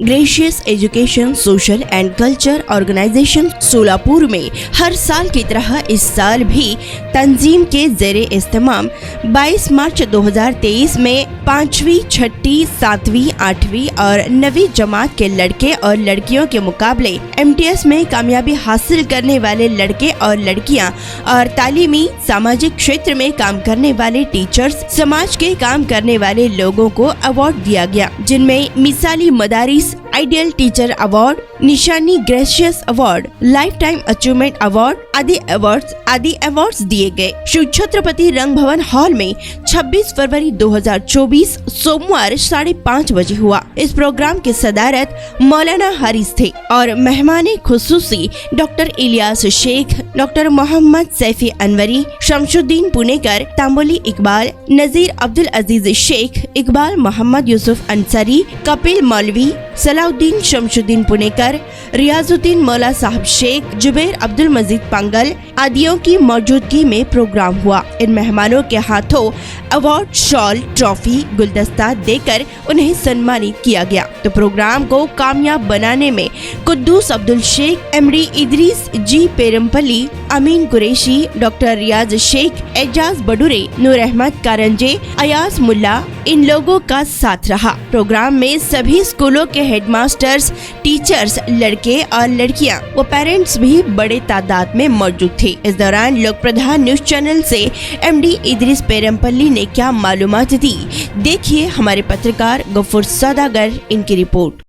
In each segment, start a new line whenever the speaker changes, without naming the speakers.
Gracious education social and culture organisation Solapur में हर साल की तरह इस साल भी तंजीम के ज़ेरे इस्तेमाम 22 मार्च 2023 में 5वीं, 6वीं, 7वीं, 8वीं और 9वीं जमात के लड़के और लड़कियों के मुकाबले MTS में कामयाबी हासिल करने वाले लड़के और लड़कियां और तालीमी सामाजिक क्षेत्र में काम करने वाले टीचर्स, समाज के काम करने वाले लोगों को अवार्ड दिया गया, जिनमें मिसाली मदारिस आइडियल टीचर अवार्ड, निशानी gracious award, lifetime achievement award आदि अवार्ड्स दिए गए। श्री छत्रपति रंग भवन हॉल में 26 फरवरी 2024 सोमवार 5:30 बजे हुआ। इस प्रोग्राम की सदारत मौलाना हारिस थे और मेहमान खुसूसी डॉक्टर इलियास शेख, डॉक्टर मोहम्मद सैफी अनवरी, शमशुद्दीन पुनेकर, तांबोली इकबाल, नजीर अब्दुल अजीज शेख, इकबाल मोहम्मद यूसुफ अंसारी, कपिल मौलवी, सलाउद्दीन शमशुद्दीन पुनेकर, रियाजुद्दीन मौला साहब शेख, जुबैर अब्दुल मजीद पांगल आदियों की मौजूदगी में प्रोग्राम हुआ। इन मेहमानों के हाथों अवार्ड, शॉल, ट्रॉफी, गुलदस्ता देकर उन्हें सम्मानित किया गया। तो प्रोग्राम को कामयाब बनाने में कुद्दूस अब्दुल शेख, MD इदरीस जी पेरमपल्ली, अमीन कुरैशी, डॉक्टर रियाज शेख, एजाज बडूरे, नूर अहमद कारंजे, अयाज मुल्ला, इन लोगों का साथ रहा। प्रोग्राम में सभी स्कूलों के हेडमास्टर्स, टीचर्स, लड़के और लड़कियां व पेरेंट्स भी बड़े तादाद में मौजूद थे। इस दौरान लोक प्रधान न्यूज चैनल से MD इदरीस पेरमपल्ली ने क्या मालूमात दी, देखिए हमारे पत्रकार गफूर सौदागर इनकी रिपोर्ट।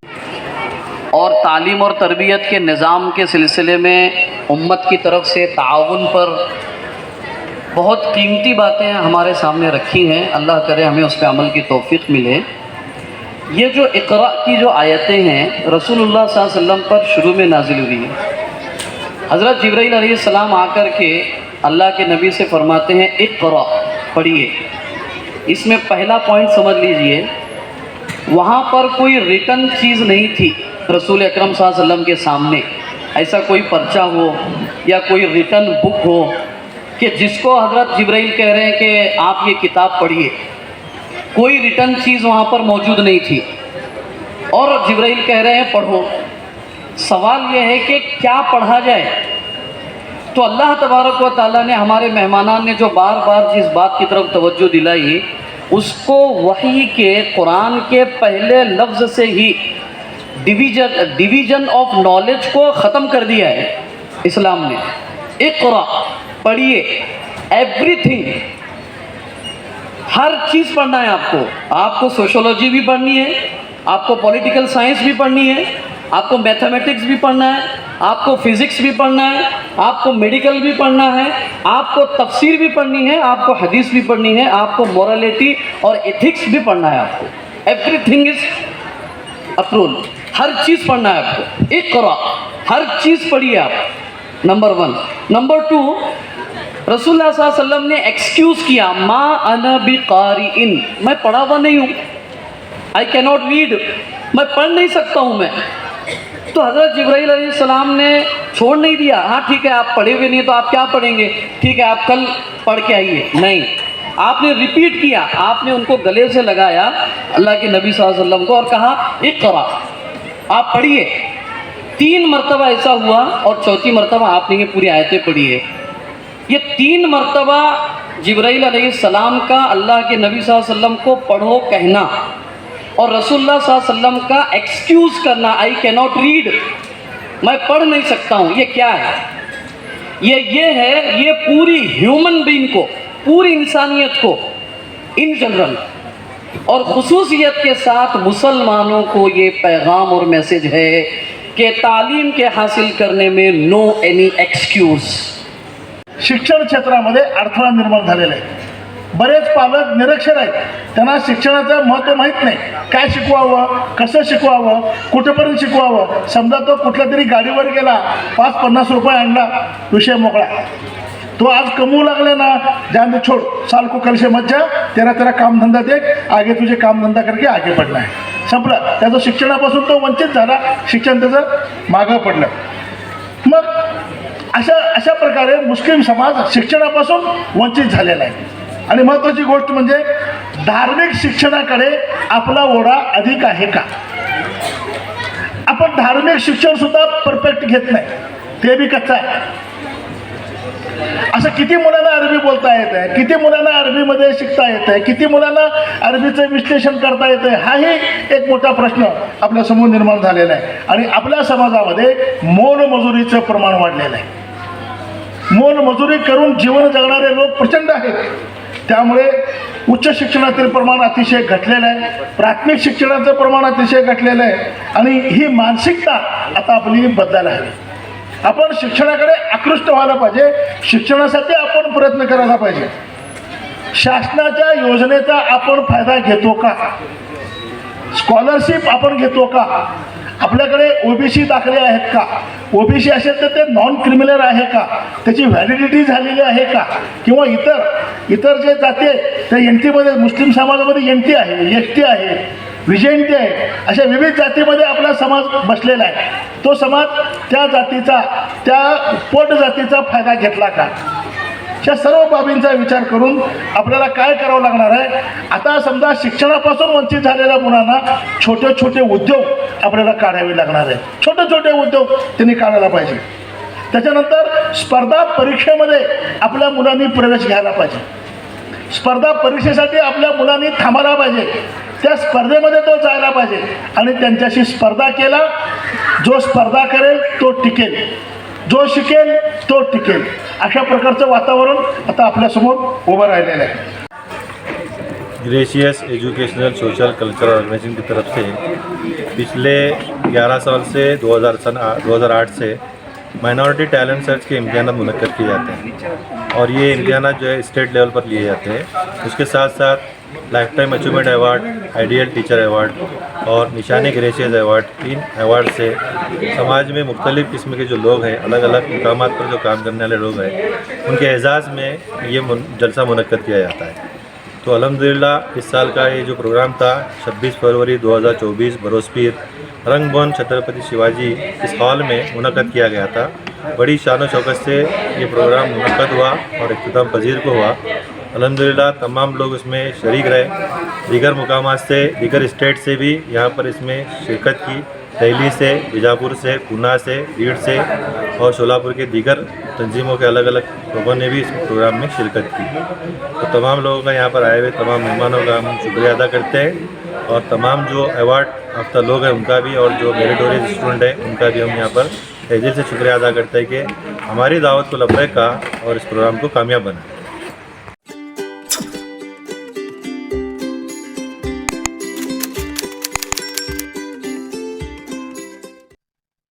और तालीम और तरबियत के निज़ाम के सिलसिले में उम्मत की तरफ से ताउन पर बहुत कीमती बातें हमारे सामने रखी हैं। अल्लाह करे हमें उस पर अमल की तौफीक मिले। ये जो इक़रा की जो आयतें हैं रसूलुल्लाह सल्लल्लाहु अलैहि वसल्लम पर शुरू में नाजिल हुई है। हज़रत जिब्राईल अलैहिस्सलाम आकर के अल्लाह के नबी से फरमाते हैं इक़रा, पढ़िए। इसमें पहला पॉइंट समझ लीजिए, वहाँ पर कोई रिटन चीज़ नहीं थी रसूल अकरम सल्लल्लाहु अलैहि वसल्लम के सामने, ऐसा कोई पर्चा हो या कोई रिटन बुक हो कि जिसको हज़रत जिब्राईल कह रहे हैं कि आप ये किताब पढ़िए। कोई रिटन चीज़ वहाँ पर मौजूद नहीं थी और जिब्राईल कह रहे हैं पढ़ो। सवाल यह है कि क्या पढ़ा जाए? तो अल्लाह तबारक व तआला ने, हमारे मेहमानान ने जो बार बार जिस बात की तरफ तवज्जो दिलाई, उसको वही के कुरान के पहले लफ्ज़ से ही डिवीज़न ऑफ नॉलेज को ख़त्म कर दिया है इस्लाम ने। इक़रा, पढ़िए, एवरीथिंग, हर चीज़ पढ़ना है आपको सोशोलॉजी भी पढ़नी है, आपको पॉलिटिकल साइंस भी पढ़नी है, आपको मैथमेटिक्स भी पढ़ना है, आपको फिज़िक्स भी पढ़ना है, आपको मेडिकल भी पढ़ना है, आपको तफसीर भी पढ़नी है, आपको हदीस भी पढ़नी है, आपको मोरालिटी और एथिक्स भी पढ़ना है। आपको एवरीथिंग इज अप्रूव्ड, हर चीज़ पढ़ना है आपको। इक़रा, हर चीज़ पढ़िए आप, नंबर 1। नंबर 2, रसूलुल्लाह सल्लल्लाहु अलैहि वसल्लम ने एक्सक्यूज़ किया, मा अना बिक़ारिइन, मैं पढ़ा हुआ नहीं हूँ, आई कैन नॉट रीड, मैं पढ़ नहीं सकता हूँ मैं। तो हज़रत जिब्राईल अलैहिस्सलाम ने छोड़ नहीं दिया, हाँ ठीक है आप पढ़े हुए नहीं तो आप क्या पढ़ेंगे, ठीक है आप कल पढ़ के आइए। नहीं, आपने रिपीट किया, आपने उनको गले से लगाया अल्लाह के नबी सल्लल्लाहु अलैहि वसल्लम को और कहा इक़रा, आप पढ़िए। 3 मरतबा ऐसा हुआ और चौथी मरतबा आपने ये पूरी आयतें पढ़ी है। ये 3 मरतबा जिब्राईल अलैहिस्सलाम का अल्लाह के नबी सल्लल्लाहु अलैहि वसल्लम को पढ़ो कहना और रसूलुल्लाह सल्लल्लाहु अलैहि वसल्लम का एक्सक्यूज़ करना, आई कैन नॉट रीड, मैं पढ़ नहीं सकता हूँ। ये क्या है? ये है, ये पूरी ह्यूमन बीइंग को, पूरी इंसानियत को इन जनरल और खुसूसियत के साथ मुसलमानों को ये पैगाम और मैसेज है कि तालीम के हासिल करने में नो एनी एक्सक्यूज।
शिक्षण क्षेत्रामध्ये अडथळा निर्माण झालेला आहे। बरेच पालक निरक्षर आहेत, त्यांना शिक्षणाचं महत्त्व माहीत नाही, काय शिकवावं, कसं शिकवावं, कुठेपर्यंत शिकवावं। समजा तो कुठल्या तरी गाडीवर गेला, 5-50 रुपये आणला, विषय मोकळा। तो आज कमवू लागले ना, जान दे छोड़, साल को कल से मत जा, तेरा काम धंदा देख, आगे तुझे काम धंदा करके आगे बढ़ना है, संपलं। त्याचं शिक्षणापासून तो वंचित झाला, शिक्षण त्याचं मागं पडलं। मग अशा प्रकारे मुस्लिम समाज शिक्षणापासून वंचित झालेला आहे। आणि महत्त्वाची गोष्ट म्हणजे धार्मिक शिक्षणाकडे आपला ओढा अधिक आहे का? आपण धार्मिक शिक्षण सुद्धा परफेक्ट घेत नाही, ते बी कच्चं आहे. असं किती मुलांना अरबी बोलता येत आहे, किती मुलांना अरबीमध्ये शिकता येत आहे, किती मुलांना अरबीचं विश्लेषण करता येतं आहे, हाही एक मोठा प्रश्न आपल्यासमोर निर्माण झालेला आहे. आणि आपल्या समाजामध्ये मोलमजुरीचं प्रमाण वाढलेलं आहे. मोलमजुरी करून जीवन जगणारे लोक प्रचंड आहेत. त्यामुळे उच्च शिक्षणातील प्रमाण अतिशय घटलेलं आहे, प्राथमिक शिक्षणाचं प्रमाण अतिशय घटलेलं आहे. आणि ही मानसिकता आता आपली बदलायला हवी. आपण शिक्षणाकडे आकृष्ट व्हायला पाहिजे, शिक्षणासाठी आपण प्रयत्न करायला पाहिजे. शासनाच्या योजनेचा आपण फायदा घेतो का? स्कॉलरशिप आपण घेतो का? आपल्याकडे ओबीसी दाखले आहेत का? ओबीसी असेल तर ते नॉन क्रिमिनल आहे का? त्याची व्हॅलिडिटी झालेली आहे का? किंवा इतर जे जाती आहेत त्या एन टीमध्ये, मुस्लिम समाजामध्ये एन टी आहे, एस टी आहे, विजयंती आहे, अशा विविध जातीमध्ये आपला समाज बसलेला आहे. तो समाज त्या जातीचा, त्या पोट जातीचा फायदा घेतला का? या सर्व बाबींचा विचार करून आपल्याला काय करावं लागणार आहे? आता समजा शिक्षणापासून वंचित झालेल्या मुलांना छोटे छोटे उद्योग आपल्याला काढावे लागणार आहे. छोटे छोटे उद्योग त्यांनी काढायला पाहिजे. त्याच्यानंतर स्पर्धा परीक्षेमध्ये आपल्या मुलांनी प्रवेश घ्यायला पाहिजे. स्पर्धा परीक्षेसाठी आपल्या मुलांनी थांबायला पाहिजे. त्या स्पर्धेमध्ये तो जायला पाहिजे आणि त्यांच्याशी स्पर्धा केला. जो स्पर्धा करेल तो टिकेल, जो शिकेल तो टिकेल. अशा प्रकारचं वातावरण आता आपल्यासमोर उभं राहिलेलं आहे.
Gracious educational social cultural organisation की तरफ से पिछले 11 साल से 2008 से माइनॉरिटी टैलेंट सर्च के इम्तिहान मुनक्कद किए जाते हैं और ये इम्तिहान जो है स्टेट लेवल पर लिए जाते हैं. उसके साथ साथ life time achievement award, ideal teacher award और निशानी ग्रेशियस अवार्ड, इन अवार्ड से समाज में मुख्तलिफ़ किस्म के जो लोग हैं, अलग अलग मुकामात पर जो काम करने वाले लोग हैं, उनके एजाज़ में ये जलसा मुनक्कद किया जाता है. तो अल्हम्दुलिल्लाह इस साल का ये जो प्रोग्राम था 26 फरवरी 2024 बरोज़ पीर रंगभवन छत्रपति शिवाजी इस हॉल में मुनक्कद किया गया था. बड़ी शान व शौकत से ये प्रोग्राम मुनक्कद हुआ और इख्तिताम पजीर को हुआ. अल्हम्दुलिल्लाह तमाम लोग इसमें शरीक रहे. दीगर मुकामात से, दीगर स्टेट से भी यहाँ पर इसमें शिरकत की. दिल्ली से, बीजापुर से, पूना से, भीड़ से और शोलापुर के दीगर तंजीमों के अलग अलग लोगों ने भी इस प्रोग्राम में शिरकत की. तो तमाम लोगों का यहाँ पर आए हुए तमाम मेहमानों का हम शुक्रिया अदा करते हैं और तमाम जो अवार्ड याफ्ता लोग हैं उनका भी और जो मेरिटोरियस स्टूडेंट हैं उनका भी हम यहाँ पर दिल से शुक्रिया अदा करते हैं कि हमारी दावत को लब्बैक कहा और इस प्रोग्राम को कामयाब बना.